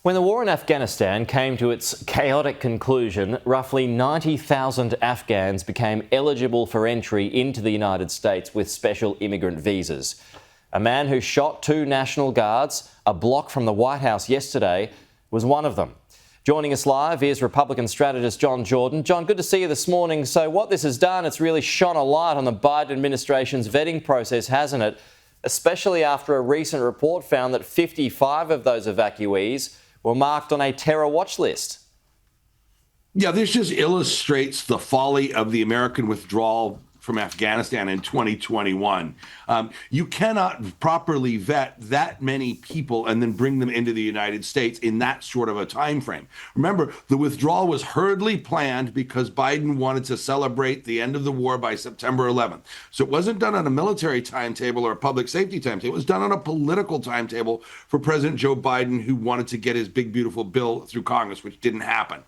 When the war in Afghanistan came to its chaotic conclusion, roughly 90,000 Afghans became eligible for entry into the United States with special immigrant visas. A man who shot 2 National Guards a block from the White House yesterday was one of them. Joining us live is Republican strategist John Jordan. John, good to see you this morning. So what this has done, it's really shone a light on the Biden administration's vetting process, hasn't it? Especially after a recent report found that 55 of those evacuees were marked on a terror watch list. Yeah, this just illustrates the folly of the American withdrawal from Afghanistan in 2021. You cannot properly vet that many people and then bring them into the United States in that sort of a time frame. Remember, the withdrawal was hurriedly planned because Biden wanted to celebrate the end of the war by September 11th. So it wasn't done on a military timetable or a public safety timetable. It was done on a political timetable for President Joe Biden, who wanted to get his big, beautiful bill through Congress, which didn't happen.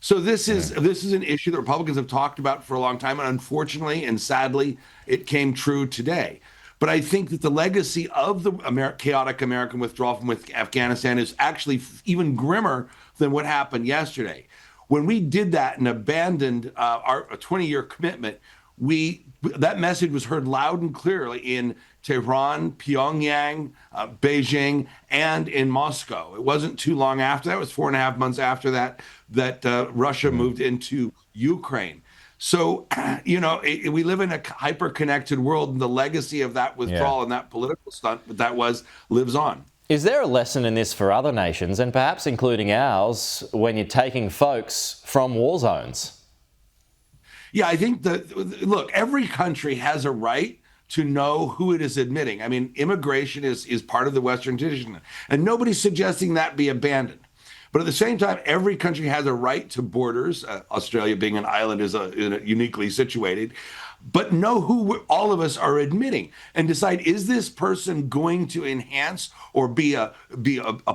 So this is an issue that Republicans have talked about for a long time, and unfortunately and sadly, it came true today. But I think that the legacy of the chaotic American withdrawal from Afghanistan is actually even grimmer than what happened yesterday. When we did that and abandoned our 20-year commitment, that message was heard loud and clearly in Tehran, Pyongyang, Beijing, and in Moscow. It wasn't too long after that. It was 4.5 months after that Russia moved into Ukraine. So, we live in a hyper-connected world, and the legacy of that withdrawal and that political stunt lives on. Is there a lesson in this for other nations, and perhaps including ours, when you're taking folks from war zones? Yeah, I think look, every country has a right to know who it is admitting. I mean, immigration is part of the Western tradition, and nobody's suggesting that be abandoned. But at the same time, every country has a right to borders. Australia, being an island, is uniquely situated. But know who all of us are admitting and decide, is this person going to enhance or be a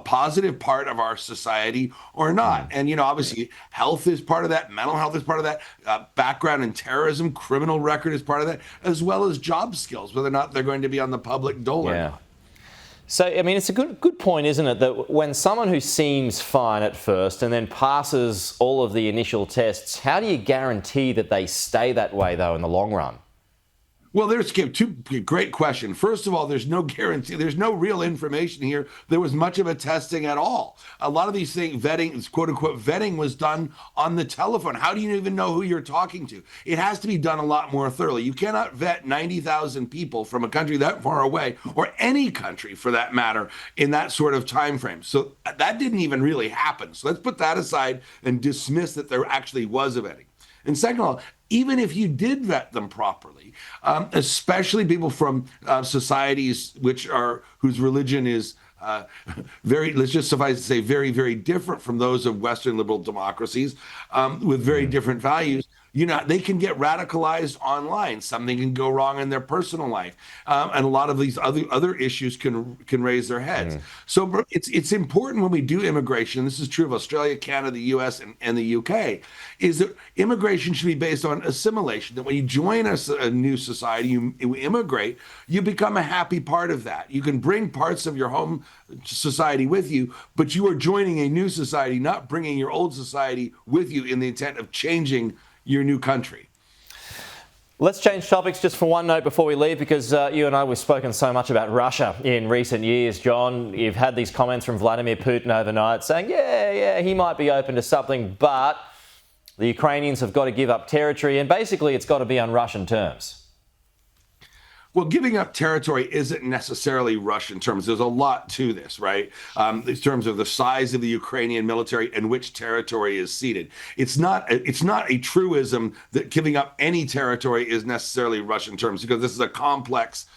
positive part of our society or not? And, obviously, health is part of that. Mental health is part of that. Background in terrorism, criminal record is part of that, as well as job skills, whether or not they're going to be on the public dole or not. So, I mean, it's a good point, isn't it, that when someone who seems fine at first and then passes all of the initial tests, how do you guarantee that they stay that way, though, in the long run? Well, there's two great question. First of all, there's no guarantee. There's no real information here. There was much of a testing at all. A lot of these things, vetting, quote unquote, vetting was done on the telephone. How do you even know who you're talking to? It has to be done a lot more thoroughly. You cannot vet 90,000 people from a country that far away, or any country for that matter, in that sort of time frame. So that didn't even really happen. So let's put that aside and dismiss that there actually was a vetting. And second of all, even if you did vet them properly, especially people from societies whose religion is let's just suffice to say, very, very different from those of Western liberal democracies, with very different values, they can get radicalized online. Something can go wrong in their personal life, and a lot of these other issues can raise their heads. So it's important when we do immigration. This is true of Australia, Canada, the U.S., and the UK. Is that immigration should be based on assimilation? That when you join a new society, you immigrate, you become a happy part of that. You can bring parts of your home society with you, but you are joining a new society, not bringing your old society with you in the intent of changing your new country. Let's change topics just for one note before we leave, because you and I, we've spoken so much about Russia in recent years. John, you've had these comments from Vladimir Putin overnight saying, he might be open to something, but the Ukrainians have got to give up territory, and basically it's got to be on Russian terms. Well, giving up territory isn't necessarily Russian terms. There's a lot to this, right? In terms of the size of the Ukrainian military and which territory is ceded. It's not a truism that giving up any territory is necessarily Russian terms, because this is a complex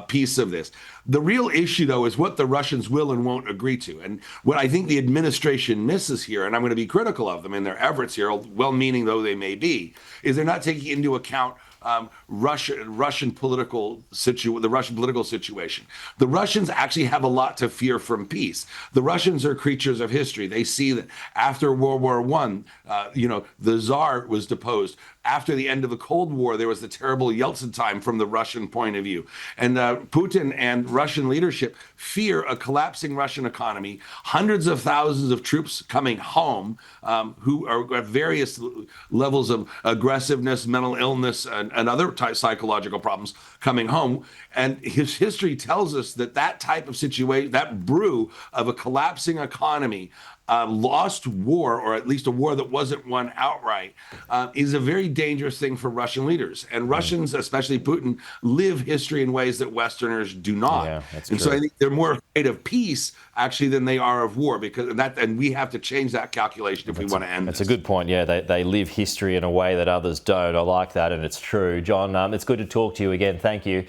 piece of this. The real issue, though, is what the Russians will and won't agree to. And what I think the administration misses here, and I'm going to be critical of them in their efforts here, well-meaning though they may be, is they're not taking into account the Russian political situation. The Russians actually have a lot to fear from peace. The Russians are creatures of history. They see that after World War I, the Tsar was deposed. After the end of the Cold War, there was the terrible Yeltsin time from the Russian point of view. And Putin and Russian leadership fear a collapsing Russian economy, hundreds of thousands of troops coming home who are at various levels of aggressiveness, mental illness, and other psychological problems coming home. And his history tells us that that type of situation, that brew of a collapsing economy, lost war, or at least a war that wasn't won outright, is a very dangerous thing for Russian leaders. And Russians, especially Putin, live history in ways that Westerners do not. Yeah, that's and true. so I think they're more afraid of peace, actually, than they are of war, and we have to change that calculation if we want to end this. That's a good point. Yeah, they live history in a way that others don't. I like that, and it's true. John, it's good to talk to you again. Thank you.